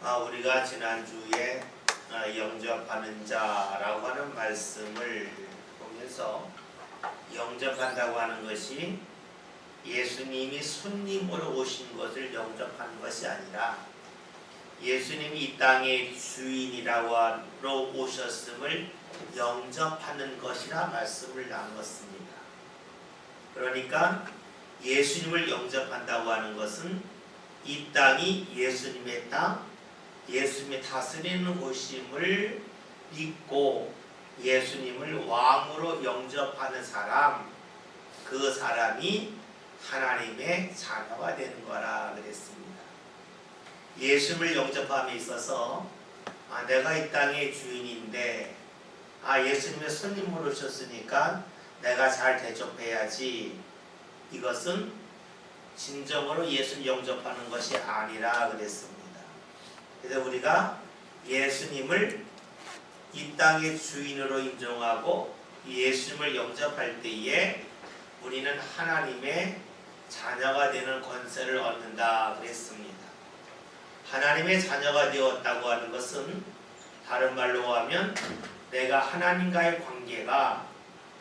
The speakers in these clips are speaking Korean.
우리가 지난주에 영접하는 자라고 하는 말씀을 보면서 영접한다고 하는 것이 예수님이 손님으로 오신 것을 영접하는 것이 아니라 예수님이 이 땅의 주인이라고 오셨음을 영접하는 것이라 말씀을 나누었습니다. 그러니까 예수님을 영접한다고 하는 것은 이 땅이 예수님의 땅, 예수님이 다스리는 곳임을 믿고 예수님을 왕으로 영접하는 사람, 그 사람이 하나님의 자녀가 되는 거라 그랬습니다. 예수님을 영접함에 있어서 내가 이 땅의 주인인데 예수님의 손님으로 오셨으니까 내가 잘 대접해야지, 이것은 진정으로 예수를 영접하는 것이 아니라 그랬습니다. 그래서 우리가 예수님을 이 땅의 주인으로 인정하고 예수님을 영접할 때에 우리는 하나님의 자녀가 되는 권세를 얻는다 그랬습니다. 하나님의 자녀가 되었다고 하는 것은 다른 말로 하면 내가 하나님과의 관계가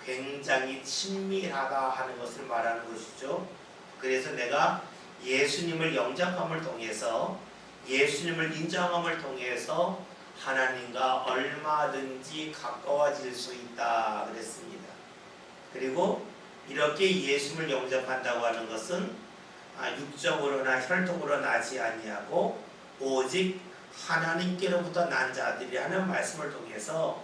굉장히 친밀하다 하는 것을 말하는 것이죠. 그래서 내가 예수님을 영접함을 통해서, 예수님을 인정함을 통해서 하나님과 얼마든지 가까워질 수 있다 그랬습니다. 그리고 이렇게 예수님을 영접한다고 하는 것은 육적으로나 혈통으로 나지 아니하고 오직 하나님께로부터 난 자들이 하는 말씀을 통해서,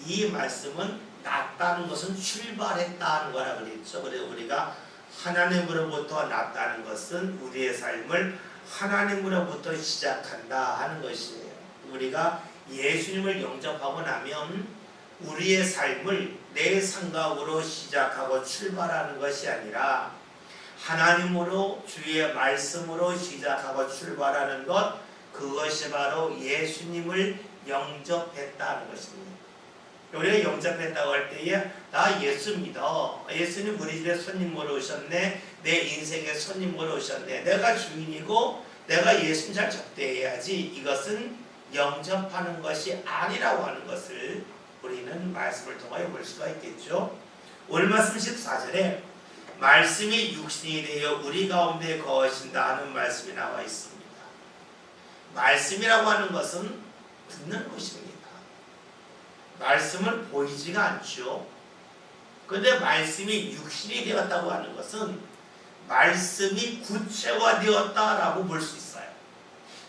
이 말씀은 낫다는 것은 출발했다는 거라 그랬죠. 그래서 우리가 하나님으로부터 낫다는 것은 우리의 삶을 하나님으로부터 시작한다 하는 것이에요. 우리가 예수님을 영접하고 나면 우리의 삶을 내 생각으로 시작하고 출발하는 것이 아니라 하나님으로, 주의 말씀으로 시작하고 출발하는 것, 그것이 바로 예수님을 영접했다는 것입니다. 우리가 영접했다고 할 때에 나 예수 믿어, 예수님 우리 집에 손님으로 오셨네, 내 인생에 손님으로 오셨네, 내가 주인이고 내가 예수님 잘 접대해야지, 이것은 영접하는 것이 아니라고 하는 것을 우리는 말씀을 통하여 볼 수가 있겠죠. 오늘 말씀 14절에 말씀이 육신이 되어 우리 가운데 거하신다 하는 말씀이 나와 있습니다. 말씀이라고 하는 것은 듣는 것입니다. 말씀은 보이지가 않죠. 그런데 말씀이 육신이 되었다고 하는 것은 말씀이 구체화되었다라고 볼 수 있어요.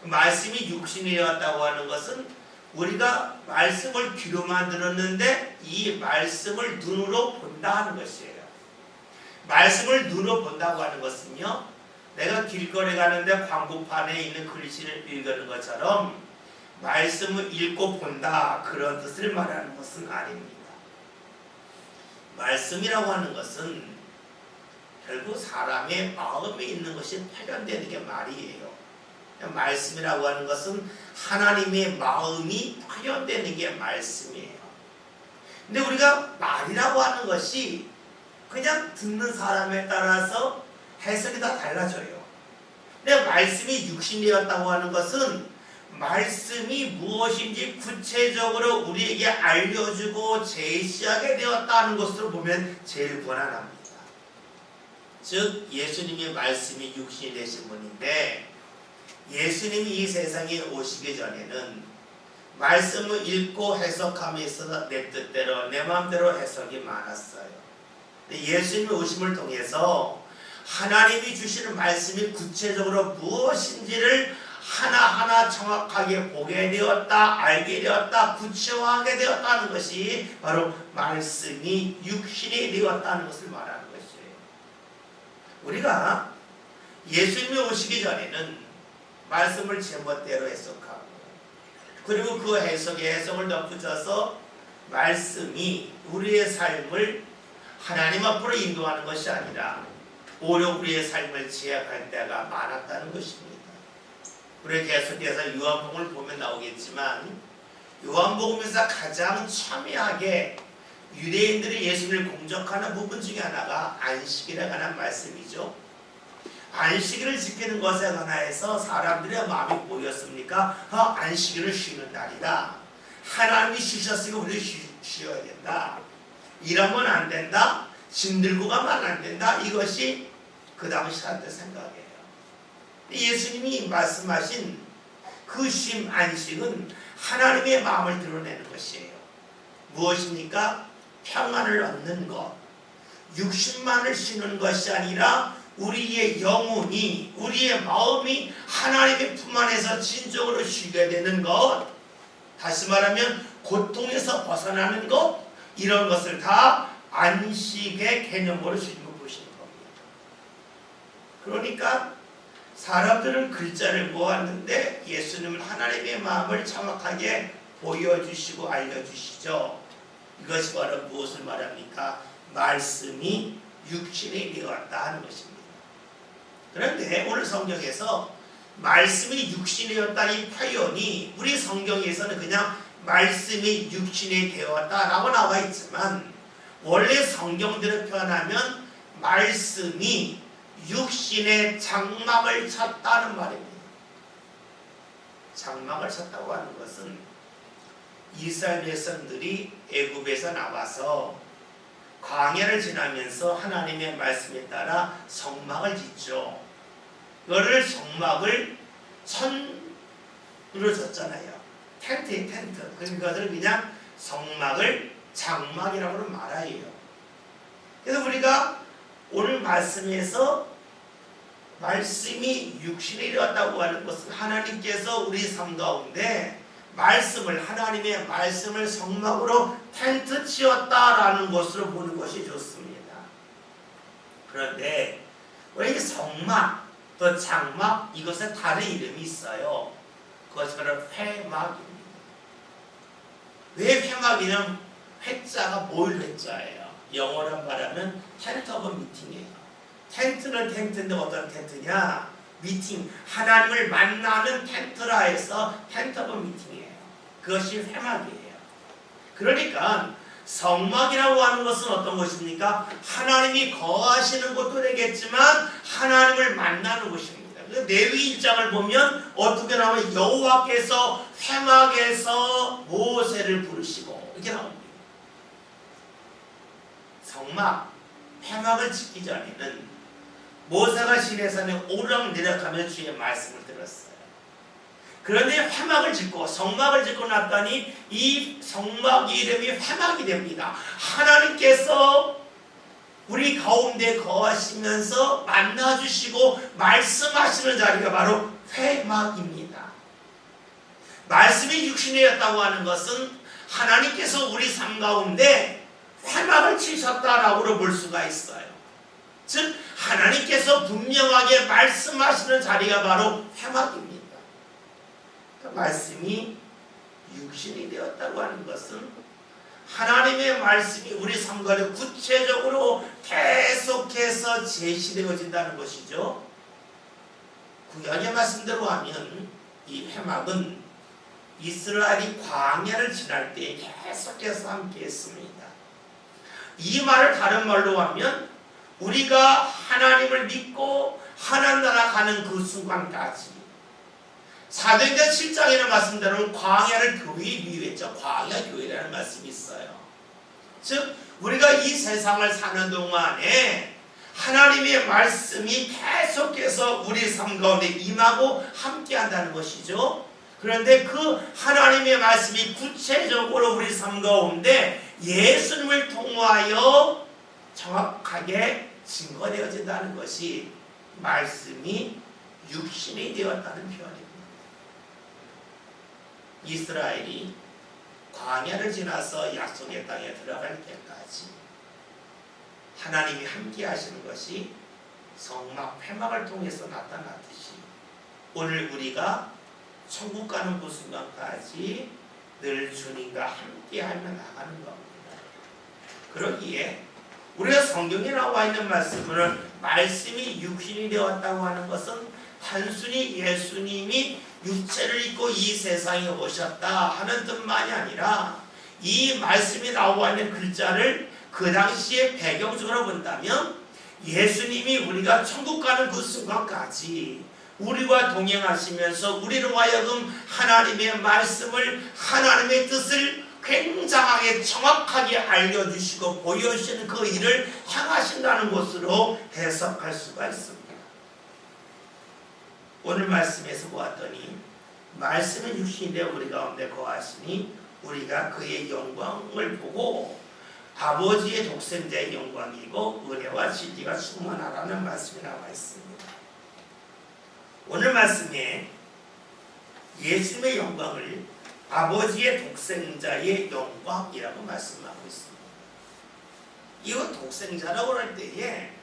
말씀이 육신이 되었다고 하는 것은 우리가 말씀을 귀로만 들었는데 이 말씀을 눈으로 본다 하는 것이에요. 말씀을 눈으로 본다고 하는 것은요, 내가 길거리 가는데 광고판에 있는 글씨를 읽는 것처럼 말씀을 읽고 본다, 그런 뜻을 말하는 것은 아닙니다. 말씀이라고 하는 것은 결국 사람의 마음에 있는 것이 발현되는 게 말이에요. 말씀이라고 하는 것은 하나님의 마음이 발현되는 게 말씀이에요. 근데 우리가 말이라고 하는 것이 그냥 듣는 사람에 따라서 해석이 다 달라져요. 근데 말씀이 육신이었다고 하는 것은 말씀이 무엇인지 구체적으로 우리에게 알려주고 제시하게 되었다는 것으로 보면 제일 무난합니다. 즉 예수님의 말씀이 육신이 되신 분인데, 예수님이 이 세상에 오시기 전에는 말씀을 읽고 해석함에 있어서 내 뜻대로 내 마음대로 해석이 많았어요. 근데 예수님의 오심을 통해서 하나님이 주시는 말씀이 구체적으로 무엇인지를 하나하나 정확하게 보게 되었다, 알게 되었다, 구체화하게 되었다는 것이 바로 말씀이 육신이 되었다는 것을 말하는 것이에요. 우리가 예수님이 오시기 전에는 말씀을 제멋대로 해석하고, 그리고 그 해석에 해석을 덧붙여서 말씀이 우리의 삶을 하나님 앞으로 인도하는 것이 아니라 오히려 우리의 삶을 제약할 때가 많았다는 것입니다. 우리 계속해서 요한복음을 보면 나오겠지만, 요한복음에서 가장 첨예하게 유대인들이 예수님을 공적하는 부분 중에 하나가 안식일에 관한 말씀이죠. 안식일을 지키는 것에 관하여서 사람들의 마음이 뭐였습니까? 안식일을 쉬는 날이다. 하나님이 쉬셨으니까 우리 쉬어야 된다. 일하면 안 된다. 힘들고 가면 안 된다. 이것이 그 당시 사람들 생각이에요. 예수님이 말씀하신 그 쉼 안식은 하나님의 마음을 드러내는 것이에요. 무엇입니까? 평안을 얻는 것. 육신만을 쉬는 것이 아니라 우리의 영혼이, 우리의 마음이 하나님의 품 안에서 진정으로 쉬게 되는 것. 다시 말하면 고통에서 벗어나는 것. 이런 것을 다 안식의 개념으로 주님을 보시는 겁니다. 그러니까 사람들은 글자를 모았는데 예수님은 하나님의 마음을 정확하게 보여주시고 알려주시죠. 이것이 바로 무엇을 말합니까? 말씀이 육신이 되었다 하는 것입니다. 그런데 오늘 성경에서 말씀이 육신이 되었다 이 표현이 우리 성경에서는 그냥 말씀이 육신이 되었다라고 나와 있지만 원래 성경대로 표현하면 말씀이 육신의 장막을 쳤다는 말입니다. 장막을 쳤다고 하는 것은 이스라엘 백성들이 애굽에서 나와서 광야를 지나면서 하나님의 말씀에 따라 성막을 짓죠. 이거를 성막을 천으로 졌잖아요. 텐트에 텐트. 그것을 그냥 성막을 장막이라고 말해요. 그래서 우리가 오늘 말씀에서 말씀이 육신이 되었다고 하는 것은 하나님께서 우리 삶 가운데 말씀을, 하나님의 말씀을 성막으로 텐트 치었다라는 것으로 보는 것이 좋습니다. 그런데 우리 성막, 또 장막, 이것에 다른 이름이 있어요. 그것이 바로 회막입니다. 왜 회막이냐면 회자가 뭘 회자예요? 영어로 말하면 텐트 오브 미팅이에요. 텐트는 텐트인데 어떤 텐트냐? 미팅, 하나님을 만나는 텐트라 해서 텐트 오브 미팅이에요. 그것이 회막이에요. 그러니까 성막이라고 하는 것은 어떤 것입니까? 하나님이 거하시는 곳도 되겠지만 하나님을 만나는 곳입니다. 레위 1장을 보면 어떻게 나오면 여호와께서 회막에서 모세를 부르시고 이렇게 나옵니다. 성막, 회막을 짓기 전에는 모세가 시내산에 오르락내리락하며 주의 말씀을 들었어요. 그런데 회막을 짓고 성막을 짓고 났더니 이 성막 이름이 회막이 됩니다. 하나님께서 우리 가운데 거하시면서 만나주시고 말씀하시는 자리가 바로 회막입니다. 말씀이 육신이었다고 하는 것은 하나님께서 우리 삶 가운데 회막을 치셨다라고 볼 수가 있어요. 즉 하나님께서 분명하게 말씀하시는 자리가 바로 회막입니다. 말씀이 육신이 되었다고 하는 것은 하나님의 말씀이 우리 삶 가운데 구체적으로 계속해서 제시되어진다는 것이죠. 구약의 말씀대로 하면 이 회막은 이스라엘이 광야를 지날 때 계속해서 함께 했습니다. 이 말을 다른 말로 하면 우리가 하나님을 믿고 하나님 나라 가는 그 순간까지 사도행전 7장에는 말씀대로 광야를 교회에 비유했죠. 광야 교회라는 말씀이 있어요. 즉 우리가 이 세상을 사는 동안에 하나님의 말씀이 계속해서 우리 삶 가운데 임하고 함께한다는 것이죠. 그런데 그 하나님의 말씀이 구체적으로 우리 삶 가운데 예수님을 통하여 정확하게 증거되어진다는 것이 말씀이 육신이 되었다는 표현입니다. 이스라엘이 광야를 지나서 약속의 땅에 들어갈 때까지 하나님이 함께 하시는 것이 성막, 회막을 통해서 나타났듯이 오늘 우리가 천국 가는 그 순간까지 늘 주님과 함께하며 나가는 겁니다. 그러기에 우리가 성경에 나와 있는 말씀은 말씀이 육신이 되었다고 하는 것은 단순히 예수님이 육체를 입고 이 세상에 오셨다 하는 뜻만이 아니라 이 말씀이 나와 있는 글자를 그 당시에 배경적으로 본다면 예수님이 우리가 천국 가는 그 순간까지 우리와 동행하시면서 우리로 하여금 하나님의 말씀을, 하나님의 뜻을 굉장하게 정확하게 알려주시고 보여주시는 그 일을 향하신다는 것으로 해석할 수가 있습니다. 오늘 말씀에서 보았더니 말씀의 육신이 되어 우리 가운데 거하시니 우리가 그의 영광을 보고 아버지의 독생자의 영광이고 은혜와 진리가 충만하라는 말씀이 나와 있습니다. 오늘 말씀에 예수님의 영광을 아버지의 독생자의 영광이라고 말씀하고 있습니다. 이거 독생자라고 할 때에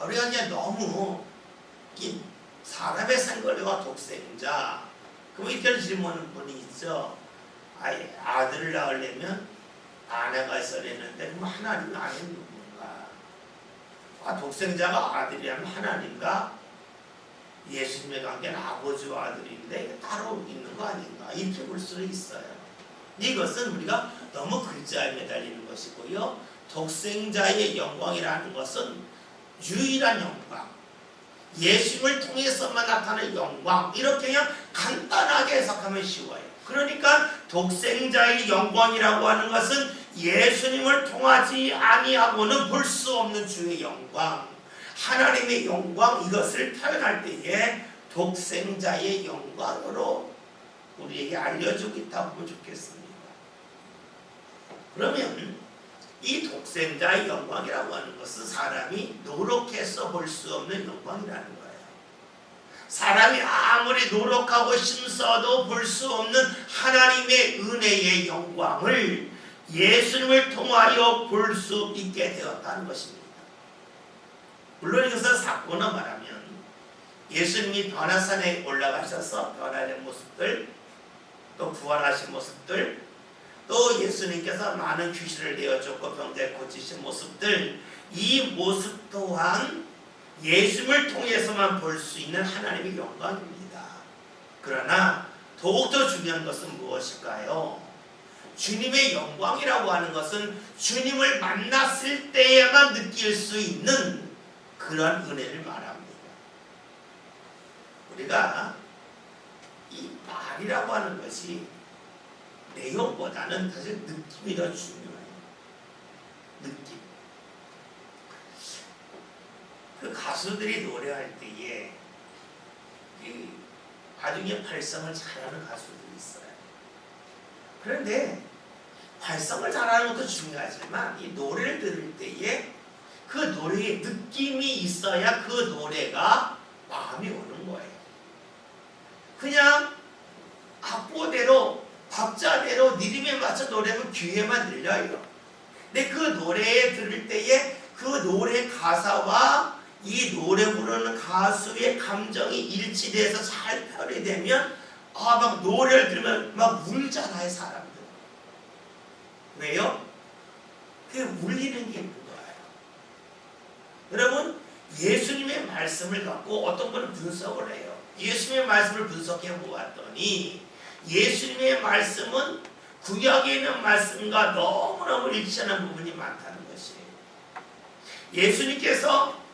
우리가 그냥 너무 사람의 생각과 독생자, 그럼 이렇게 질문하는 분이 있죠. 아들을 낳으려면 아내가 있어야 되는데 그럼 하나님은 아내는 누군가? 독생자가 아들이라면 하나님과 예수님의 관계는 아버지와 아들인데 따로 있는 거 아닌가? 이렇게 볼 수도 있어요. 이것은 우리가 너무 글자에 매달리는 것이고요. 독생자의 영광이라는 것은 유일한 영광, 예수님을 통해서만 나타나는 영광, 이렇게 그냥 간단하게 해석하면 쉬워요. 그러니까 독생자의 영광이라고 하는 것은 예수님을 통하지 아니하고는 볼 수 없는 주의 영광, 하나님의 영광, 이것을 표현할 때에 독생자의 영광으로 우리에게 알려주고 있다고 보면 좋겠습니다. 그러면 이 독생자의 영광이라고 하는 것은 사람이 노력해서 볼 수 없는 영광이라는 거예요. 사람이 아무리 노력하고 힘써도 볼 수 없는 하나님의 은혜의 영광을 예수님을 통하여 볼 수 있게 되었다는 것입니다. 물론 이것은 사건을 말하면 예수님이 변화산에 올라가셔서 변화된 모습들, 또 부활하신 모습들, 또 예수님께서 많은 귀신을 내어줬고 병자를 고치신 모습들, 이 모습 또한 예수님을 통해서만 볼 수 있는 하나님의 영광입니다. 그러나 더욱더 중요한 것은 무엇일까요? 주님의 영광이라고 하는 것은 주님을 만났을 때에만 느낄 수 있는 그런 은혜를 말합니다. 우리가 이 말이라고 하는 것이 내용보다는 사실 느낌이 더 중요해요. 느낌. 그 가수들이 노래할 때에 나중에 발성을 잘하는 가수들이 있어요. 그런데 발성을 잘하는 것도 중요하지만 이 노래를 들을 때에 그 노래에 느낌이 있어야 그 노래가 마음이 오는 거예요. 그냥 악보대로 박자대로 리듬에 맞춰 노래하면 귀에만 들려요. 근데 그 노래에 들을 때에 그 노래 가사와 이 노래 부르는 가수의 감정이 일치돼서 잘 표현되면 막 노래를 들으면 막 울잖아요, 사람들. 왜요? 그게 울리는 게 있는 거예요. 여러분, 예수님의 말씀을 갖고 어떤 분은 분석을 해요. 예수님의 말씀을 분석해 보았더니 예수님의 말씀은 구약에 있는 말씀과 너무너무 일치하는 부분이 많다는 것이에요. 예수님께서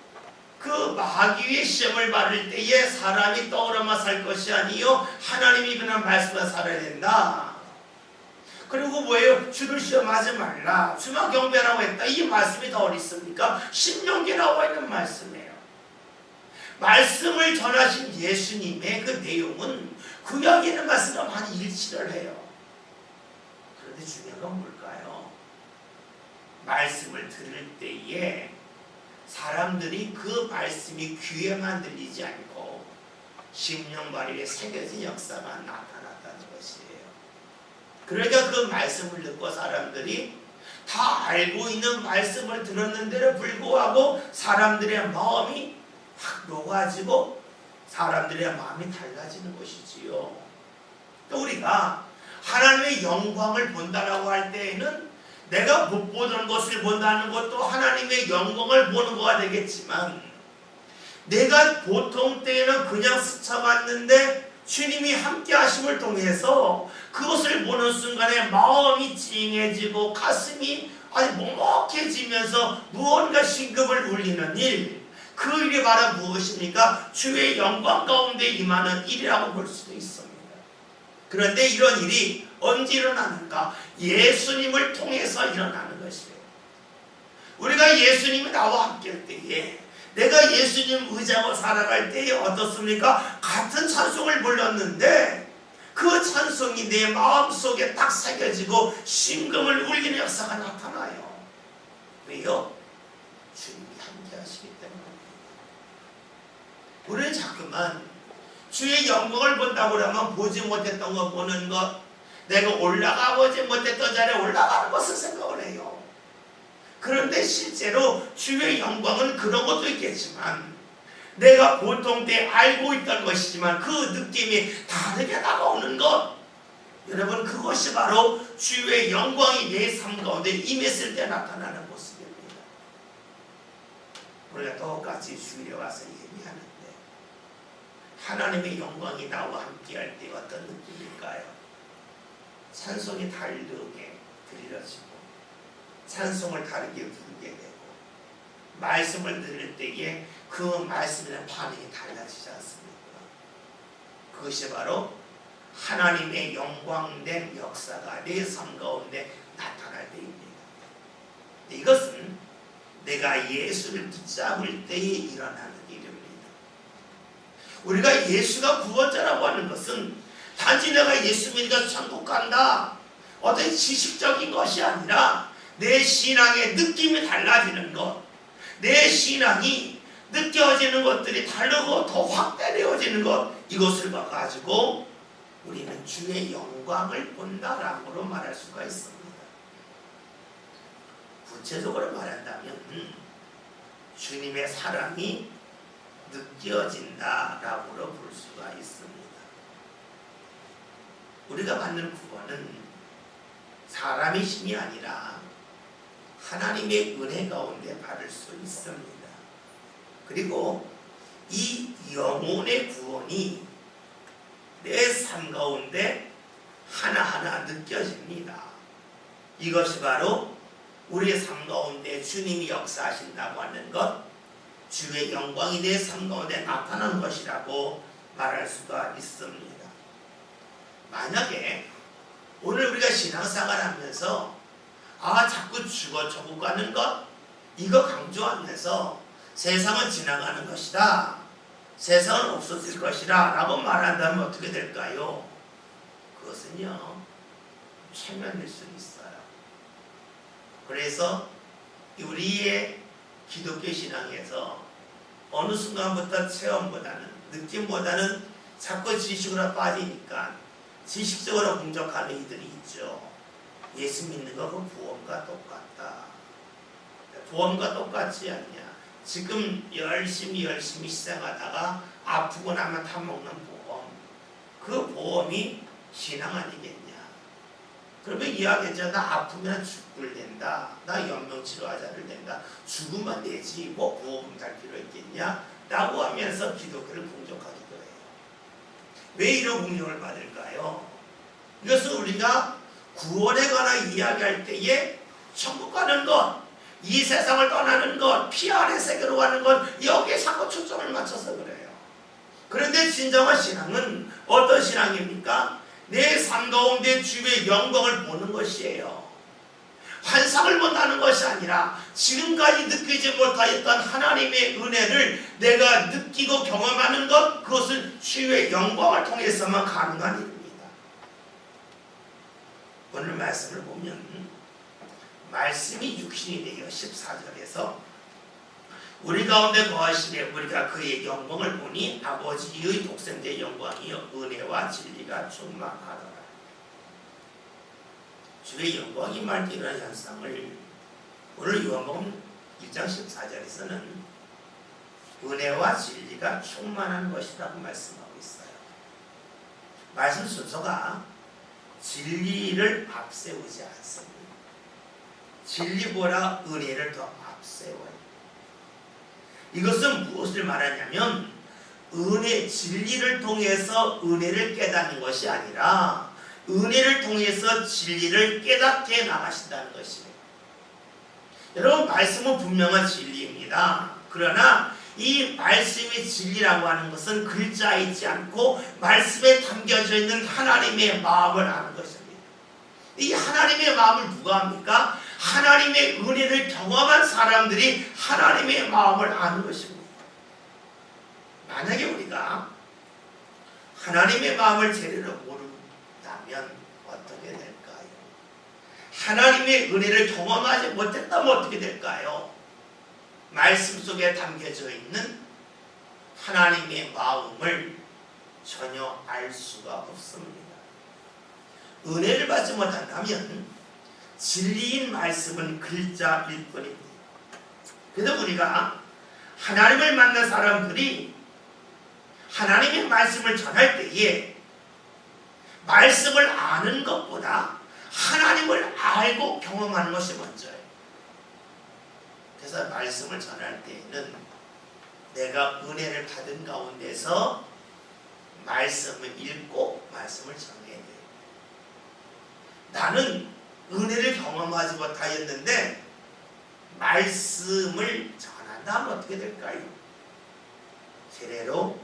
그 마귀의 시험을 받을 때에 사람이 떠오르며 살 것이 아니요 하나님이 그냥 말씀을 살아야 된다. 그리고 뭐예요? 주를 시험하지 말라. 주만 경배하라고 했다. 이 말씀이 더 어디 있습니까? 신명기에 나와 있는 말씀이에요. 말씀을 전하신 예수님의 그 내용은 구약에 있는 말씀과 많이 일치를 해요. 그런데 중요한 건 뭘까요? 말씀을 들을 때에 사람들이 그 말씀이 귀에만 들리지 않고 심령발휘에 새겨진 역사가 나타났다는 것이에요. 그러니까 그 말씀을 듣고 사람들이 다 알고 있는 말씀을 들었는데도 불구하고 사람들의 마음이 확 녹아지고 사람들의 마음이 달라지는 것이지요. 또 우리가 하나님의 영광을 본다라고 할 때에는 내가 못 보던 것을 본다는 것도 하나님의 영광을 보는 거가 되겠지만, 내가 보통 때에는 그냥 스쳐갔는데 주님이 함께 하심을 통해서 그것을 보는 순간에 마음이 찡해지고 가슴이 아주 먹먹해지면서 무언가 신금을 울리는 일, 그 일이 바로 무엇입니까? 주의 영광 가운데 임하는 일이라고 볼 수도 있습니다. 그런데 이런 일이 언제 일어나는가? 예수님을 통해서 일어나는 것이에요. 우리가 예수님이 나와 함께 할 때에, 내가 예수님 의지하고 살아갈 때에 어떻습니까? 같은 찬송을 불렀는데 그 찬송이 내 마음속에 딱 새겨지고 심금을 울리는 역사가 나타나요. 왜요? 주님이 함께 하시기 때문입니다. 우리는 자꾸만 주의 영광을 본다고 하면 보지 못했던 거 보는 것, 내가 올라가보지 못했던 자리에 올라가는 것을 생각을 해요. 그런데 실제로 주의 영광은 그런 것도 있겠지만, 내가 보통 때 알고 있던 것이지만 그 느낌이 다르게 다가오는 것, 여러분, 그것이 바로 주의 영광이 내 삶 가운데 임했을 때 나타나는 모습입니다. 우리가 똑같이 주일에 와서 예배하는데 하나님의 영광이 나와 함께 할 때 어떤 느낌일까요? 찬송이 다르게 들려지고 찬송을 다르게 부르게 되고 말씀을 들을 때에 그 말씀에 대한 반응이 달라지지 않습니까? 그것이 바로 하나님의 영광된 역사가 내 삶 가운데 나타날 때입니다. 이것은 내가 예수를 붙잡을 때에 일어나는 일입니다. 우리가 예수가 구원자라고 하는 것은 단지 내가 예수 믿으니까 천국 간다, 어떤 지식적인 것이 아니라 내 신앙의 느낌이 달라지는 것, 내 신앙이 느껴지는 것들이 다르고 더 확대되어지는 것, 이것을 가지고 우리는 주의 영광을 본다라고 말할 수가 있습니다. 구체적으로 말한다면 주님의 사랑이 느껴진다라고 볼 수가 있습니다. 우리가 받는 구원은 사람의 힘이 아니라 하나님의 은혜 가운데 받을 수 있습니다. 그리고 이 영혼의 구원이 내 삶 가운데 하나하나 느껴집니다. 이것이 바로 우리의 삶 가운데 주님이 역사하신다고 하는 것, 주의 영광이 내 삶 가운데 나타나는 것이라고 말할 수가 있습니다. 만약에 오늘 우리가 신앙생활 하면서 자꾸 죽어 천국 가는 것, 이거 강조하면서 세상은 지나가는 것이다, 세상은 없어질 것이다 라고 말한다면 어떻게 될까요? 그것은요, 최면일 수 있어요. 그래서 우리의 기독교 신앙에서 어느 순간부터 체험보다는, 느낌보다는 자꾸 지식으로 빠지니까 지식적으로 공격하는 이들이 있죠. 예수 믿는 거 그 보험과 똑같다. 보험과 똑같지 않냐. 지금 열심히 시생하다가 아프고 나면 타먹는 보험, 그 보험이 신앙 아니겠냐. 그러면 이야기했잖아. 나 아프면 죽을 된다, 나 연명치료하자를 된다, 죽으면 되지 뭐 보험 달 필요 있겠냐 라고 하면서 기독교를 공격하기도 해요. 왜 이런 공격을 받을까요? 이것은 우리가 구원에 관한 이야기할 때에 천국 가는 것, 이 세상을 떠나는 것, 피 아래 세계로 가는 것, 여기에 자꾸 초점을 맞춰서 그래요. 그런데 진정한 신앙은 어떤 신앙입니까? 내 삶 가운데 주의 영광을 보는 것이에요. 환상을 본다는 것이 아니라 지금까지 느끼지 못하였던 하나님의 은혜를 내가 느끼고 경험하는 것, 그것은 주의 영광을 통해서만 가능한 일입니다. 오늘 말씀을 보면 말씀이 육신이 되어 14절에서 우리 가운데 거하시되 우리가 그의 영광을 보니 아버지의 독생자의 영광이요 은혜와 진리가 충만하더라. 주의 영광이 임할 때 일어나는 현상을 오늘 요한복음 1장 14절에서는 은혜와 진리가 충만한 것이라고 말씀하고 있어요. 말씀 순서가 진리를 앞세우지 않습니다. 진리보다 은혜를 더 앞세워요. 이것은 무엇을 말하냐면 진리를 통해서 은혜를 깨닫는 것이 아니라 은혜를 통해서 진리를 깨닫게 나가신다는 것이에요. 여러분, 말씀은 분명한 진리입니다. 그러나 이 말씀의 진리라고 하는 것은 글자에 있지 않고 말씀에 담겨져 있는 하나님의 마음을 아는 것입니다. 이 하나님의 마음을 누가 합니까? 하나님의 은혜를 경험한 사람들이 하나님의 마음을 아는 것입니다. 만약에 우리가 하나님의 마음을 제대로 모른다면 어떻게 될까요? 하나님의 은혜를 경험하지 못했다면 어떻게 될까요? 말씀 속에 담겨져 있는 하나님의 마음을 전혀 알 수가 없습니다. 은혜를 받지 못한다면 진리인 말씀은 글자일 뿐입니다. 그래서 우리가 하나님을 만난 사람들이 하나님의 말씀을 전할 때에 말씀을 아는 것보다 하나님을 알고 경험하는 것이 먼저예요. 그래서 말씀을 전할 때에는 내가 은혜를 받은 가운데서 말씀을 읽고 말씀을 전해야 돼요. 나는 은혜를 경험하지 못하였는데 말씀을 전한다면 어떻게 될까요? 제대로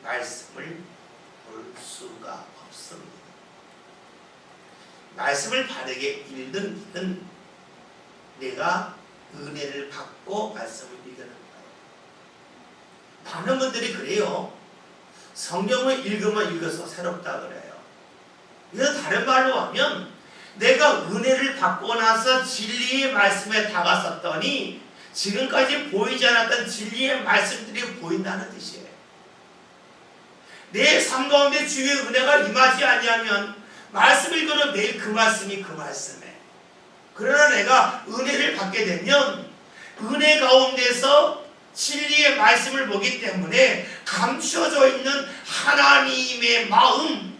말씀을 볼 수가 없습니다. 말씀을 바르게 읽는 내가 은혜를 받고 말씀을 읽는 거예요. 많은 분들이 그래요. 성경을 읽으면 읽어서 새롭다 그래요. 그래서 다른 말로 하면 내가 은혜를 받고 나서 진리의 말씀에 다가섰더니 지금까지 보이지 않았던 진리의 말씀들이 보인다는 뜻이에요. 내 삶 가운데 주의 은혜가 임하지 아니하면 말씀 읽으면 매일 그 말씀이 그 말씀에, 그러나 내가 은혜를 받게 되면 은혜 가운데서 진리의 말씀을 보기 때문에 감추어져 있는 하나님의 마음,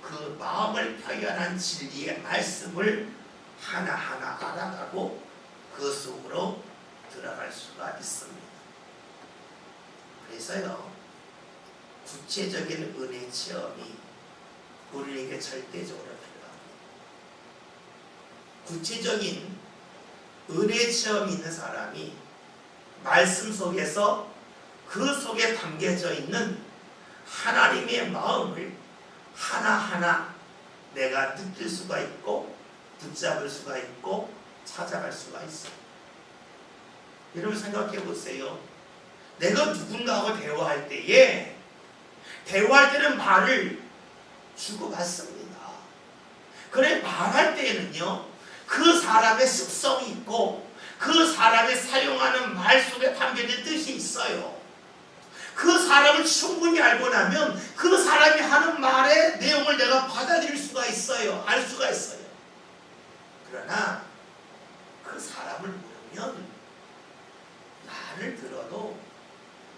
그 마음을 표현한 진리의 말씀을 하나하나 알아가고 그 속으로 들어갈 수가 있습니다. 그래서요, 구체적인 은혜 체험이 우리에게 절대적으로 필요합니다. 구체적인 은혜 체험이 있는 사람이 말씀 속에서 그 속에 담겨져 있는 하나님의 마음을 하나하나 내가 느낄 수가 있고 붙잡을 수가 있고 찾아갈 수가 있어요. 여러분 생각해 보세요. 내가 누군가하고 대화할 때에 대화할 때는 말을 주고받습니다. 그래 말할 때에는요, 그 사람의 습성이 있고 그 사람이 사용하는 말 속에 담겨진 뜻이 있어요. 그 사람을 충분히 알고 나면 그 사람이 하는 말의 내용을 내가 받아들일 수가 있어요. 알 수가 있어요. 그러나 그 사람을 모르면 말을 들어도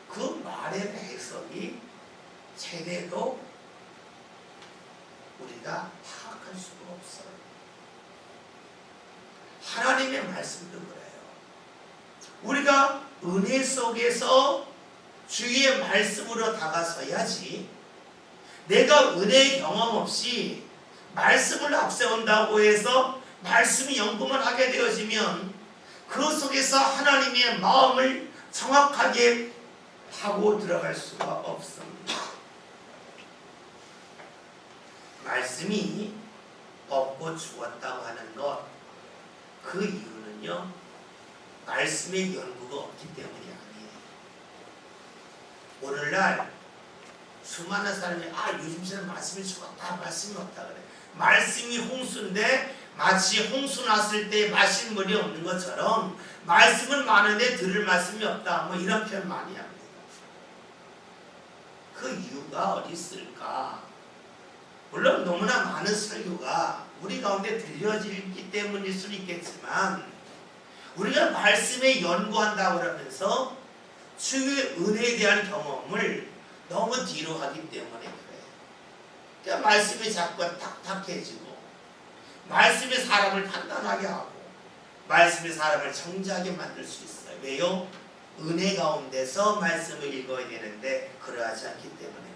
그 말의 해석이 제대로 우리가 파악할 수가 없어요. 하나님의 말씀도 그래요. 우리가 은혜 속에서 주의 말씀으로 다가서야지, 내가 은혜의 경험 없이 말씀을 앞세운다고 해서 말씀이 연구만 하게 되어지면 그 속에서 하나님의 마음을 정확하게 하고 들어갈 수가 없습니다. 말씀이 없고 죽었다고 하는 것, 그 이유는요, 말씀의 연구가 없기 때문이 아니에요. 오늘날 수많은 사람이 요즘 시대는 말씀이 죽었다, 말씀이 없다 그래. 말씀이 홍수인데 마치 홍수 났을 때 마실 물이 없는 것처럼 말씀은 많은데 들을 말씀이 없다, 뭐 이런 표현 많이 합니다. 그 이유가 어디 있을까? 물론 너무나 많은 설교가 우리 가운데 들려지기 때문일 수는 있겠지만, 우리가 말씀에 연구한다고 그러면서 주의 은혜에 대한 경험을 너무 뒤로 하기 때문에 그래요. 그러니까 말씀이 자꾸 탁탁해지고, 말씀이 사람을 판단하게 하고, 말씀이 사람을 정죄하게 만들 수 있어요. 왜요? 은혜 가운데서 말씀을 읽어야 되는데 그러하지 않기 때문에 그래요.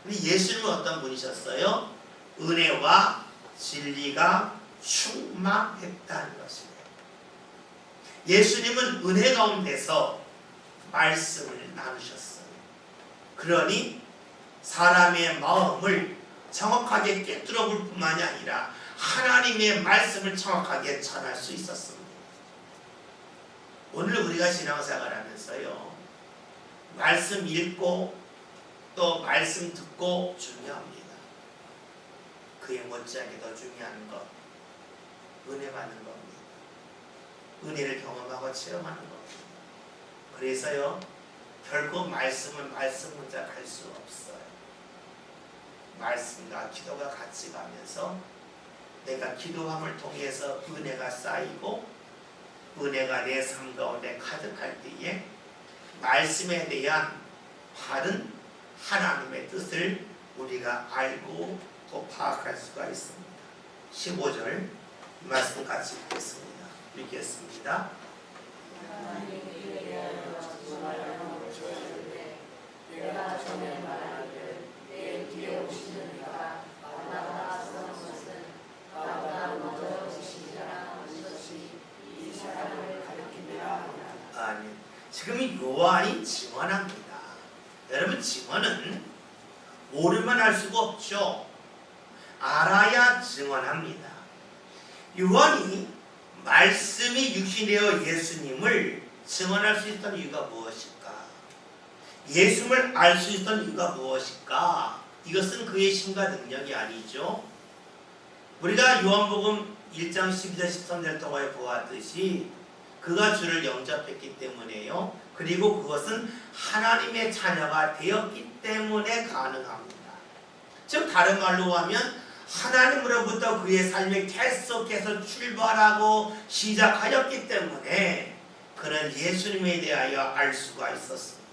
근데 예수님은 어떤 분이셨어요? 은혜와 진리가 충만했다는 것이에요. 예수님은 은혜 가운데서 말씀을 나누셨어요. 그러니 사람의 마음을 정확하게 꿰뚫어 볼 뿐만이 아니라 하나님의 말씀을 정확하게 전할 수 있었습니다. 오늘 우리가 신앙생활 하면서요, 말씀 읽고 또 말씀 듣고 중요합니다. 그에 못지않게 더 중요한 것, 은혜 받는 겁니다. 은혜를 경험하고 체험하는 겁니다. 그래서요, 결코 말씀은 말씀 혼자 갈 수 없어요. 말씀과 기도가 같이 가면서 내가 기도함을 통해서 은혜가 쌓이고 은혜가 내 삶 가운데 가득할 때에 말씀에 대한 바른 하나님의 뜻을 우리가 알고 또 파악할 수가 있습니다. 15절 말씀 같이 읽겠습니다. 읽겠습니다. 내가 전에 말하기를 내 뒤에 오시는 이가 나보다 앞서는 것은 나보다 먼저 오신 자라 하는 것이 이 사람을 가리키느라 하니라. 아멘. 지금 요한이 증언합니다. 여러분, 증언은 모르면 알 수가 없죠. 알아야 증언합니다. 요한이 말씀이 육신되어 예수님을 증언할 수 있던 이유가 무엇일까? 예수님을 알 수 있던 이유가 무엇일까? 이것은 그의 힘과 능력이 아니죠. 우리가 요한복음 1장 12절 13절 동안에 보았듯이 그가 주를 영접했기 때문에요. 그리고 그것은 하나님의 자녀가 되었기 때문에 가능합니다. 즉 다른 말로 하면 하나님으로부터 그의 삶이 계속해서 출발하고 시작하였기 때문에 그는 예수님에 대하여 알 수가 있었습니다.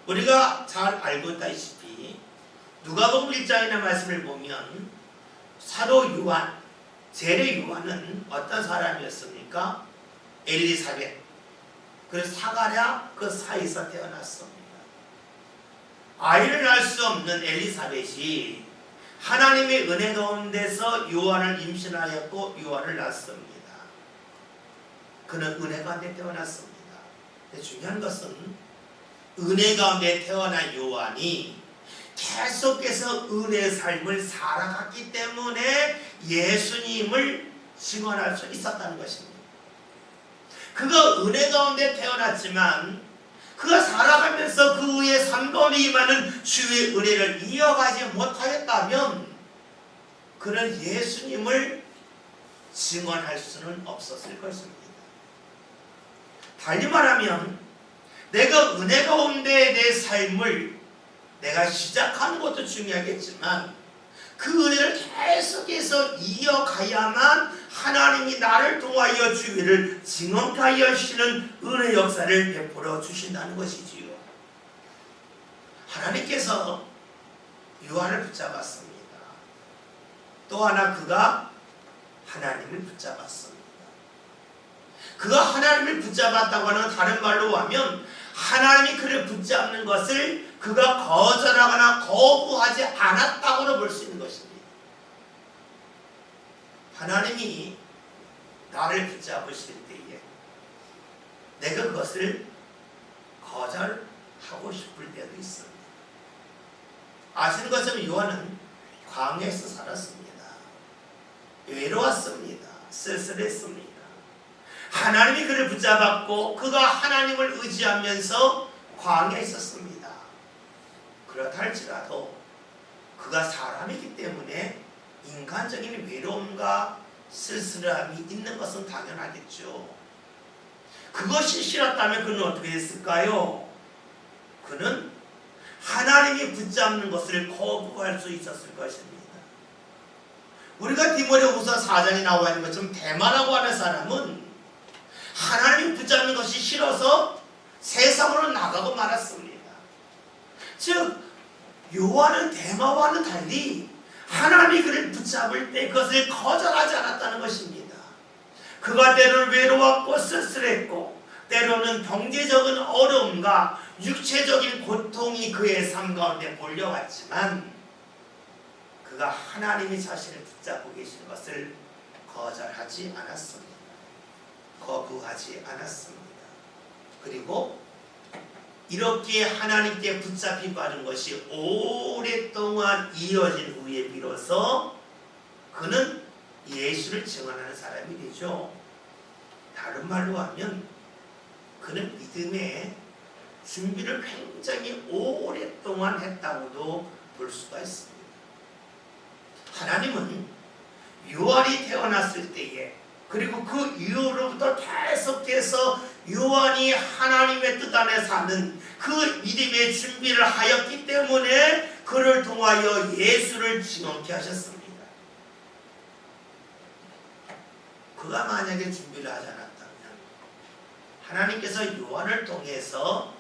우리가 잘 알고 있다시피 누가복음 1장이라는 말씀을 보면 사도 요한, 제례 요한은 어떤 사람이었습니까? 엘리사벳, 그래서 사가랴 그 사이에서 태어났습니다. 아이를 낳을 수 없는 엘리사벳이 하나님의 은혜 가운데서 요한을 임신하였고 요한을 낳습니다. 그는 은혜 가운데 태어났습니다. 근데 중요한 것은 은혜 가운데 태어난 요한이 계속해서 은혜의 삶을 살아갔기 때문에 예수님을 증언할 수 있었다는 것입니다. 그가 은혜 가운데 태어났지만 그가 살아가면서 그의 삶 가운데 임하는 주의 은혜를 이어가지 못하였다면 그는 예수님을 증언할 수는 없었을 것입니다. 달리 말하면 내가 은혜 가운데 내 삶을 내가 시작하는 것도 중요하겠지만 그 은혜를 계속해서 이어가야만 하나님이 나를 통하여 주의를 증언케 하여 하시는 은혜 역사를 베풀어 주신다는 것이지요. 하나님께서 요한을 붙잡았습니다. 또 하나 그가 하나님을 붙잡았습니다. 그가 하나님을 붙잡았다고 하는 다른 말로 하면 하나님이 그를 붙잡는 것을 그가 거절하거나 거부하지 않았다고도 볼 수 있는 것입니다. 하나님이 나를 붙잡으실 때에 내가 그것을 거절하고 싶을 때도 있습니다. 아시는 것처럼 요한은 광야에서 살았습니다. 외로웠습니다. 쓸쓸했습니다. 하나님이 그를 붙잡았고 그가 하나님을 의지하면서 광야에 있었습니다. 그렇다 할지라도 그가 사람이기 때문에 인간적인 외로움과 쓸쓸함이 있는 것은 당연하겠죠. 그것이 싫었다면 그는 어떻게 했을까요? 그는 하나님이 붙잡는 것을 거부할 수 있었을 것입니다. 우리가 디모데후서 4장에 나와 있는 것처럼 데마라고 하는 사람은 하나님이 붙잡는 것이 싫어서 세상으로 나가고 말았습니다. 즉 요한은 데마와는 달리 하나님이 그를 붙잡을 때 그것을 거절하지 않았다는 것입니다. 그가 때로는 외로웠고 쓸쓸했고 때로는 경제적인 어려움과 육체적인 고통이 그의 삶 가운데 몰려왔지만 그가 하나님이 자신을 붙잡고 계신 것을 거절하지 않았습니다. 거부하지 않았습니다. 그리고 이렇게 하나님께 붙잡히 받은 것이 오랫동안 이어진 후에 비로소 그는 예수를 증언하는 사람이 되죠. 다른 말로 하면 그는 믿음의 준비를 굉장히 오랫동안 했다고도 볼 수가 있습니다. 하나님은 요한이 태어났을 때에 그리고 그 이후로부터 계속해서 요한이 하나님의 뜻 안에 사는 그 믿음의 준비를 하였기 때문에 그를 통하여 예수를 증언케 하셨습니다. 그가 만약에 준비를 하지 않았다면 하나님께서 요한을 통해서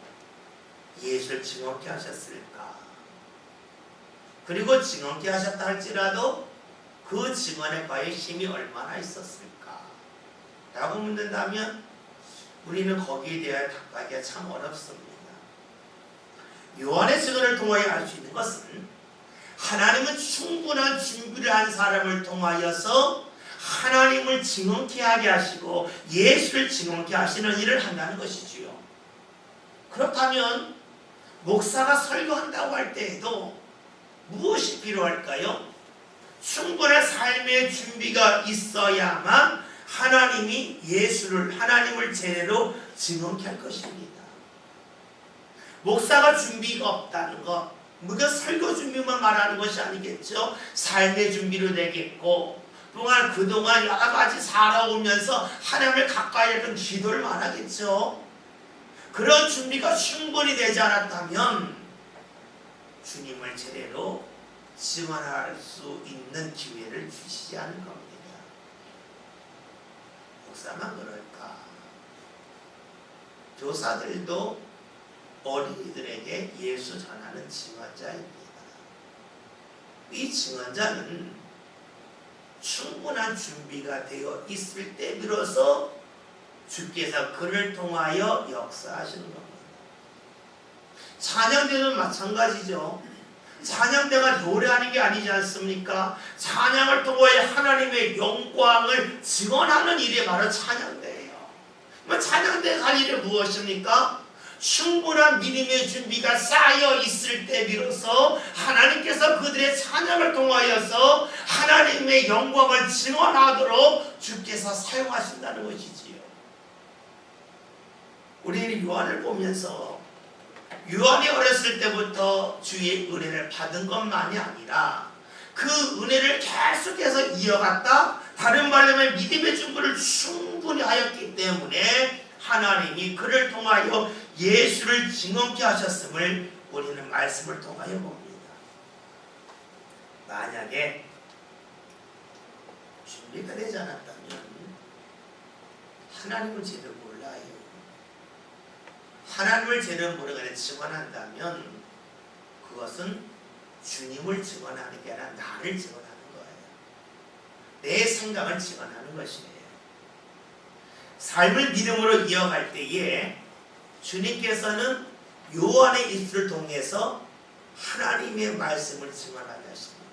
예수를 증언케 하셨을까? 그리고 증언케 하셨다 할지라도 그 증언에 과연 힘이 얼마나 있었을까? 라고 묻는다면 우리는 거기에 대하여 답하기가 참 어렵습니다. 요한의 증언을 통하여 알 수 있는 것은 하나님은 충분한 준비를 한 사람을 통하여서 하나님을 증언케 하게 하시고 예수를 증언케 하시는 일을 한다는 것이지요. 그렇다면 목사가 설교한다고 할 때에도 무엇이 필요할까요? 충분한 삶의 준비가 있어야만 하나님이 하나님을 제대로 증언케 할 것입니다. 목사가 준비가 없다는 것, 우리가 설교 준비만 말하는 것이 아니겠죠. 삶의 준비도 되겠고 또한 그동안 여러 가지 살아오면서 하나님을 가까이 하는 기도를 말하겠죠. 그런 준비가 충분히 되지 않았다면 주님을 제대로 증언할 수 있는 기회를 주시지 않을 겁니다. 목사만 그럴까? 교사들도 어린이들에게 예수 전하는 증언자입니다. 이 증언자는 충분한 준비가 되어 있을 때 비로소 주께서 그를 통하여 역사하시는 겁니다. 찬양대는 마찬가지죠. 찬양대가 노래하는 게 아니지 않습니까? 찬양을 통하여 하나님의 영광을 증언하는 일이 바로 찬양대예요. 찬양대가 할 일이 무엇입니까? 충분한 믿음의 준비가 쌓여 있을 때 비로소 하나님께서 그들의 찬양을 통하여서 하나님의 영광을 증언하도록 주께서 사용하신다는 것이지요. 우리는 요한을 보면서 요한이 어렸을 때부터 주의 은혜를 받은 것만이 아니라 그 은혜를 계속해서 이어갔다. 다른 말로 하면 믿음의 준비를 충분히 하였기 때문에 하나님이 그를 통하여 예수를 증언케 하셨음을 우리는 말씀을 통하여 봅니다. 만약에 준비가 되지 않았다면 하나님을 제대로 몰라요. 하나님을 제대로 모르게 증언한다면 그것은 주님을 증언하는 게 아니라 나를 증언하는 거예요. 내 생각을 증언하는 것이에요. 삶을 믿음으로 이어갈 때에 주님께서는 요한의 입술을 통해서 하나님의 말씀을 증언하게 하십니다.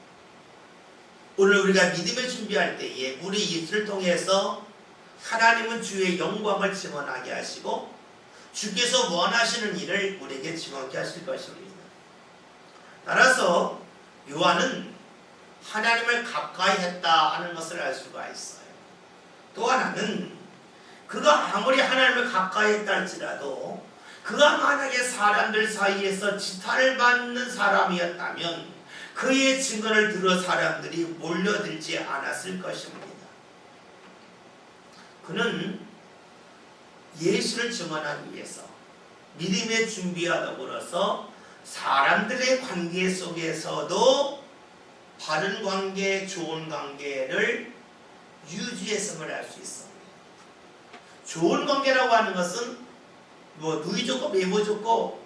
오늘 우리가 믿음을 준비할 때에 우리 입술을 통해서 하나님은 주의 영광을 증언하게 하시고 주께서 원하시는 일을 우리에게 증언케 하실 것입니다. 따라서 요한은 하나님을 가까이 했다 하는 것을 알 수가 있어요. 또 하나는 그가 아무리 하나님을 가까이 했다 할지라도 그가 만약에 사람들 사이에서 지탄을 받는 사람이었다면 그의 증언을 들어 사람들이 몰려들지 않았을 것입니다. 그는 예수를 증언하기 위해서 믿음의 준비와 더불어서 사람들의 관계 속에서도 바른 관계, 좋은 관계를 유지했음을 알 수 있습니다. 좋은 관계라고 하는 것은 누이 좋고 매부 좋고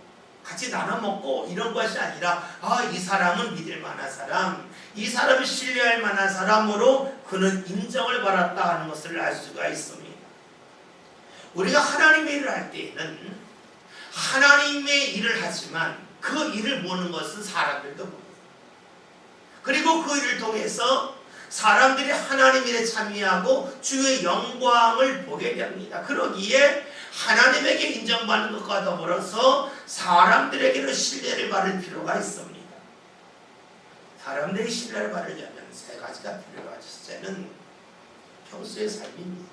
같이 나눠 먹고 이런 것이 아니라 이 사람은 믿을 만한 사람, 이 사람이 신뢰할 만한 사람으로 그는 인정을 받았다 하는 것을 알 수가 있습니다. 우리가 하나님의 일을 할 때에는 하나님의 일을 하지만 그 일을 보는 것은 사람들도 봅니다. 그리고 그 일을 통해서 사람들이 하나님 일에 참여하고 주의 영광을 보게 됩니다. 그러기에 하나님에게 인정받는 것과 더불어서 사람들에게는 신뢰를 받을 필요가 있습니다. 사람들이 신뢰를 받으려면 세 가지가 필요하죠. 첫째는 평소의 삶입니다.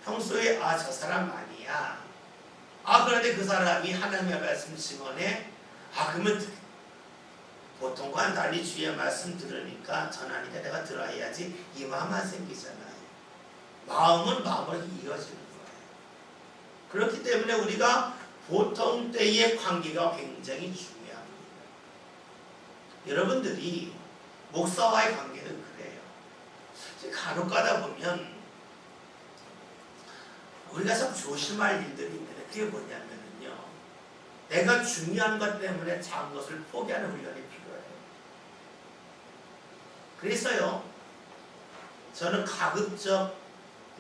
평소에 저 사람 아니야. 그런데 그 사람이 하나님의 말씀 증언에 그러면 보통과는 달리 주의 말씀 들으니까 전하니까 내가 들어야지 이 마음만 생기잖아요. 마음은 마음으로 이어지는 거예요. 그렇기 때문에 우리가 보통 때의 관계가 굉장히 중요합니다. 여러분들이 목사와의 관계는 그래요. 간혹 가다 보면 우리가 참 조심할 일들이 있는데 그게 뭐냐면요. 내가 중요한 것 때문에 작은 것을 포기하는 훈련이 필요해요. 그래서요. 저는 가급적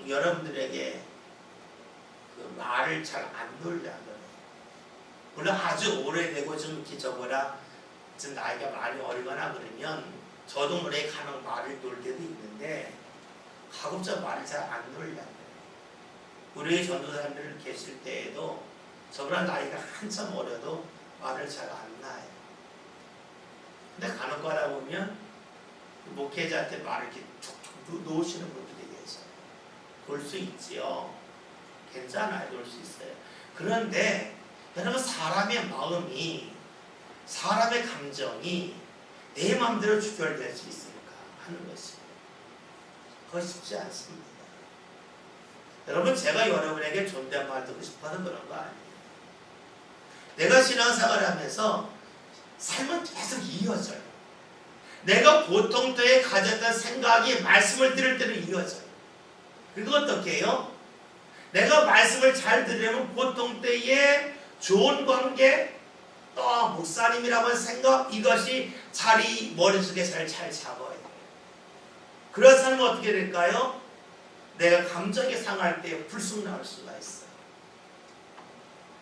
여러분들에게 그 말을 잘 안 놀려요. 물론 아주 오래되고 좀 기저보라 좀 나이가 많이 어리거나 그러면 저도 모르게 간혹 말을 놀 때도 있는데 가급적 말을 잘 안 놀려요. 우리 전도사님들 계실 때에도 저보다 나이가 한참 어려도 말을 잘 안 놔요. 근데 간혹 가다 보면 목회자한테 말을 이렇게 툭툭 놓으시는 분들이 계세요. 놀 수 있지요. 괜찮아요. 놀 수 있어요. 그런데 여러분 사람의 마음이 사람의 감정이 내 마음대로 주결될 수 있을까 하는 것이에요. 그거 쉽지 않습니다. 여러분 제가 여러분에게 존댓말 듣고 싶어서 그런 거 아니에요. 내가 신앙생활을 하면서 삶은 계속 이어져요. 내가 보통 때에 가졌던 생각이 말씀을 들을 때는 이어져요. 그리고 어떻게 해요? 내가 말씀을 잘 들으려면 보통 때에 좋은 관계 또 목사님이라고 하는 생각 이것이 자리 머릿속에 잘 잡아야 돼요. 그런 사람은 어떻게 될까요? 내가 감정이 상할 때 불쑥 나올 수가 있어요.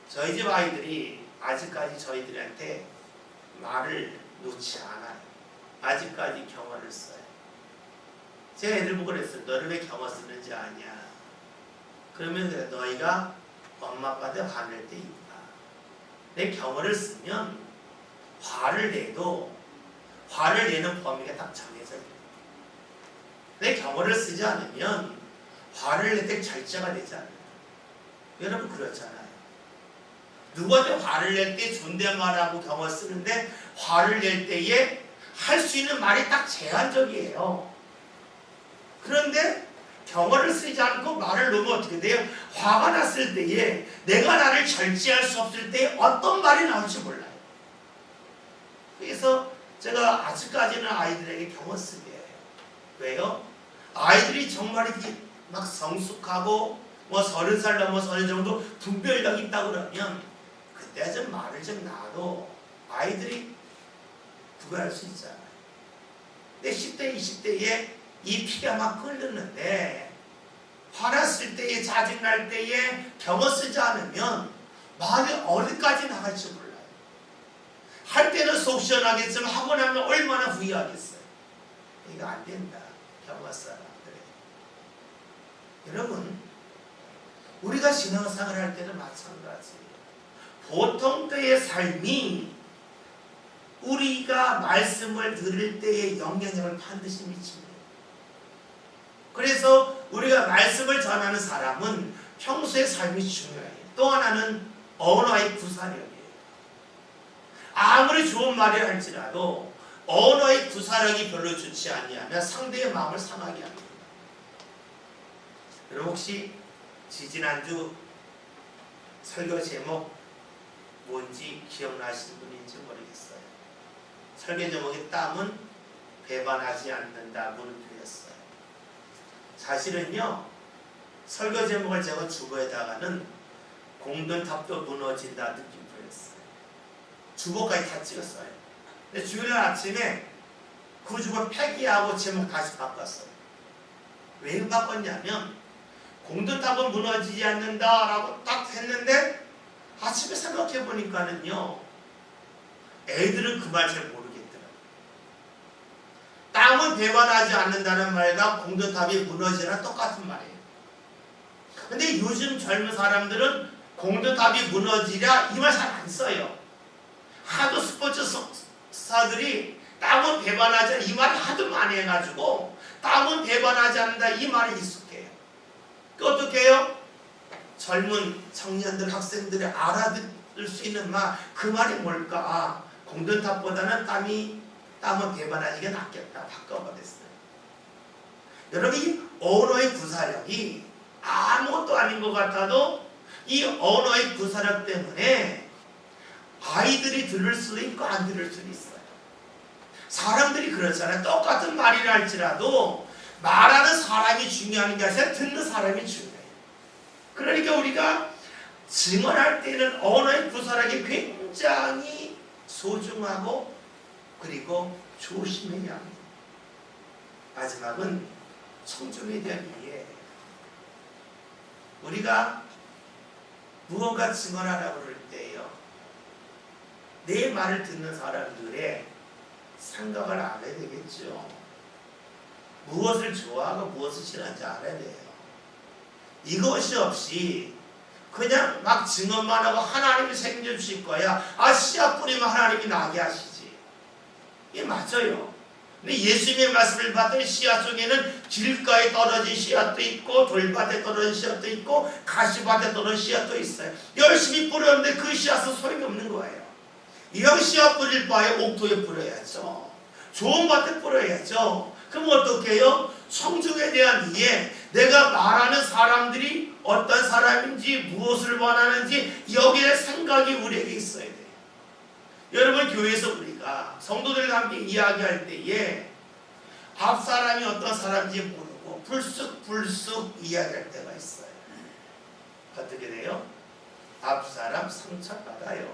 저희 집 아이들이 아직까지 저희들한테 말을 놓지 않아요. 아직까지 경어를 써요. 제가 애들 보고 그랬어요. 너를 왜 경어 쓰는지 아냐? 그러면 그래, 너희가 엄마 아빠한테 화낼 때 있다. 내 경어를 쓰면 화를 내도 화를 내는 범위가 딱 정해져 있다. 내 경어를 쓰지 않으면 화를 낼 때 절제가 되지 않아요. 여러분 그렇잖아요. 누구한테 화를 낼 때 존댓말하고 경어 쓰는데 화를 낼 때에 할 수 있는 말이 딱 제한적이에요. 그런데 경어를 쓰지 않고 말을 놓으면 어떻게 돼요? 화가 났을 때에 내가 나를 절제할 수 없을 때에 어떤 말이 나올지 몰라요. 그래서 제가 아직까지는 아이들에게 경어 쓰게 해요. 왜요? 아이들이 정말 이렇게 막 성숙하고 30살 넘어서 어느 정도 분별력 있다고 그러면 그때 좀 말을 좀 놔도 아이들이 구별할 수 있잖아요. 근데 10대, 20대에 이 피가 막 끓는데 화났을 때에 짜증날 때에 경어 쓰지 않으면 말이 어디까지 나갈지 몰라요. 할 때는 속 시원하겠지만 하고 나면 얼마나 후회하겠어요. 이거 안 된다. 경어 써라. 그래. 여러분 우리가 신앙생활을 할 때는 마찬가지예요. 보통 때의 삶이 우리가 말씀을 들을 때의 영향력을 반드시 미칩니다. 그래서 우리가 말씀을 전하는 사람은 평소의 삶이 중요해요. 또 하나는 언어의 구사력이에요. 아무리 좋은 말을 할지라도 언어의 구사력이 별로 좋지 아니하면 상대의 마음을 상하게 합니다. 여러분 혹시 지지난주 설교 제목 뭔지 기억나시는 분인지 모르겠어요. 설교 제목의 땀은 배반하지 않는다 문구였어요. 사실은요 설교 제목을 제가 주보에다가는 공든탑도 무너진다 느낌표였어요. 주보까지 다 찍었어요. 근데 주일날 아침에 그 주보 폐기하고 제목 다시 바꿨어요. 왜 바꿨냐면 공든탑은 무너지지 않는다라고 딱 했는데 아침에 생각해 보니까는요 애들은 그 말 잘 모르겠더라고요. 땀은 배반하지 않는다는 말과 공든탑이 무너지랑 똑같은 말이에요. 근데 요즘 젊은 사람들은 공든탑이 무너지랴 이 말 잘 안 써요. 하도 스포츠 스타들이 땀은 배반하지 않는다 이 말을 하도 많이 해가지고 땀은 배반하지 않는다 이 말이 익숙해요. 그 어떻게 해요? 젊은 청년들 학생들이 알아들을 수 있는 말, 그 말이 뭘까? 공든탑보다는 땀은 배반하기가 낫겠다. 바꿔버렸어요. 여러분 이 언어의 구사력이 아무것도 아닌 것 같아도 이 언어의 구사력 때문에 아이들이 들을 수도 있고 안 들을 수도 있어요. 사람들이 그렇잖아요. 똑같은 말이라 할지라도 말하는 사람이 중요한 게 아니라 듣는 사람이 중요해요. 그러니까 우리가 증언할 때는 언어의 구사력이 굉장히 소중하고 그리고 조심해야 합니다. 마지막은 청중에 대한 이해. 우리가 무언가 증언하라고 그럴 때요, 내 말을 듣는 사람들의 생각을 알아야 되겠죠. 무엇을 좋아하고 무엇을 싫어하는지 알아야 돼요. 이것이 없이 그냥 막 증언만 하고 하나님이 책임져주실 거야. 씨앗 뿌리면 하나님이 나게 하시지. 이게 맞아요. 근데 예수님의 말씀을 봤더니 씨앗 속에는 길가에 떨어진 씨앗도 있고 돌밭에 떨어진 씨앗도 있고 가시밭에 떨어진 씨앗도 있어요. 열심히 뿌렸는데 그 씨앗은 소용이 없는 거예요. 이왕 씨앗 뿌릴 바에 옥토에 뿌려야죠. 좋은 밭에 뿌려야죠. 그럼 어떻게 해요? 성중에 대한 이해, 내가 말하는 사람들이 어떤 사람인지 무엇을 원하는지 여기에 생각이 우리에게 있어야 돼요. 여러분 교회에서 우리가 성도들과 함께 이야기할 때에 앞사람이 어떤 사람인지 모르고 불쑥 이야기할 때가 있어요. 어떻게 돼요? 앞사람 상처받아요.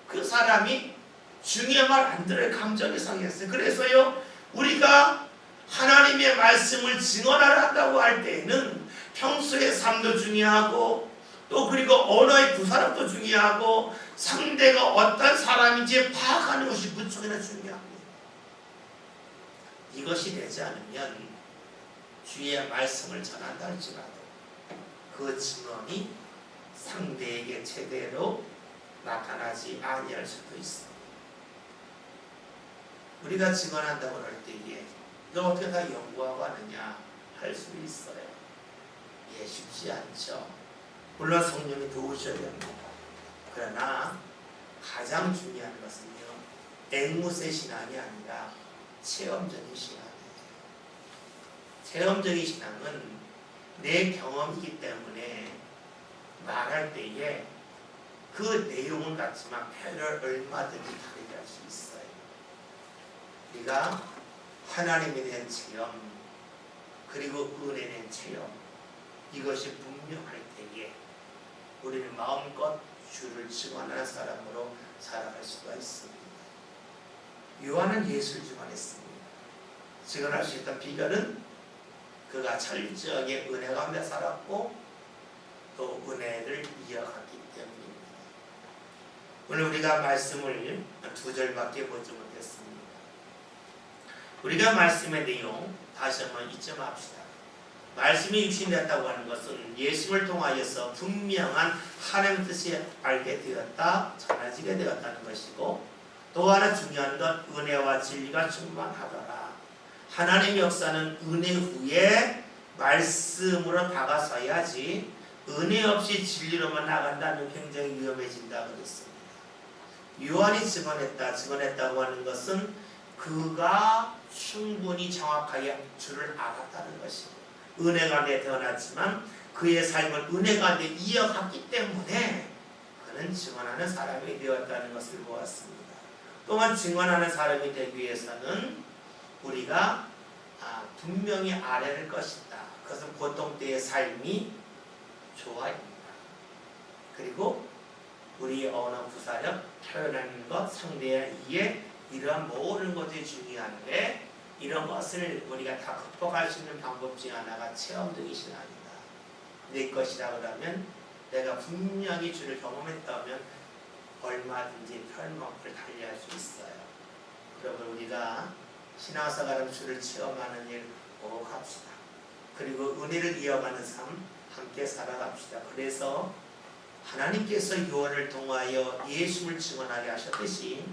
그 사람이 중요한 말 안 들어요. 감정이 상했어요. 그래서요, 우리가 하나님의 말씀을 증언하려 한다고 할 때에는 평소의 삶도 중요하고 또 그리고 언어의 구사력도 중요하고 상대가 어떤 사람인지 파악하는 것이 무척이나 중요합니다. 이것이 되지 않으면 주의 말씀을 전한다 할지라도 그 증언이 상대에게 제대로 나타나지 아니할 수도 있습니다. 우리가 증언한다고 할 때에 너 어떻게 다 연구하고 하느냐 할 수 있어요. 쉽지 않죠. 물론 성령이 도우셔야 됩니다. 그러나 가장 중요한 것은요, 앵무새 신앙이 아니라 체험적인 신앙이에요. 체험적인 신앙은 내 경험이기 때문에 말할 때에 그 내용은 같지만 표현을 얼마든지 다르게 할 수 있어요. 우리가 하나님에 대한 체험 그리고 은혜에 대한 체험, 이것이 분명할 때에 우리는 마음껏 주를 증언하는 사람으로 살아갈 수가 있습니다. 요한은 예수를 증언했습니다. 증언할 수 있던 비결은 그가 철저하게 은혜 가운데 살았고 또 은혜를 이어갔기 때문입니다. 오늘 우리가 말씀을 2절밖에 보지 못했습니다. 우리가 말씀의 내용 다시 한번 이점합시다. 말씀이 육신됐다고 하는 것은 예수를 통하여서 분명한 하나님 뜻이 알게 되었다, 전해지게 되었다는 것이고, 또 하나 중요한 건 은혜와 진리가 충만하더라. 하나님의 역사는 은혜 후에 말씀으로 다가서야지 은혜 없이 진리로만 나간다면 굉장히 위험해진다고 그랬습니다. 요한이 증언했다고 하는 것은 그가 충분히 정확하게 주를 알았다는 것이고, 은혜 가운데 태어났지만 그의 삶을 은혜 가운데 이어갔기 때문에 그는 증언하는 사람이 되었다는 것을 보았습니다. 또한 증언하는 사람이 되기 위해서는 우리가 분명히 알아야 할 것이다. 그것은 보통 때의 삶이 조화입니다. 그리고 우리의 언어 구사력, 표현하는 것, 상대의 이해, 이러한 모든 것이 중요한데 이런 것을 우리가 다 극복할 수 있는 방법 중 하나가 체험적인 신앙이다. 내 것이라고 하면 내가 분명히 주를 경험했다면 얼마든지 펼먹을 달리할 수 있어요. 그러면 우리가 신앙생활은 주를 체험하는 일 꼭 합시다. 그리고 은혜를 이어가는 삶 함께 살아갑시다. 그래서 하나님께서 요한을 통하여 예수를 증언하게 하셨듯이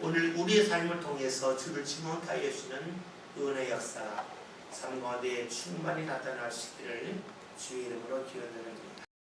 오늘 우리의 삶을 통해서 주를 증언하여 주시는 은혜 역사 삶 가운데 충만히 나타날 수 있기를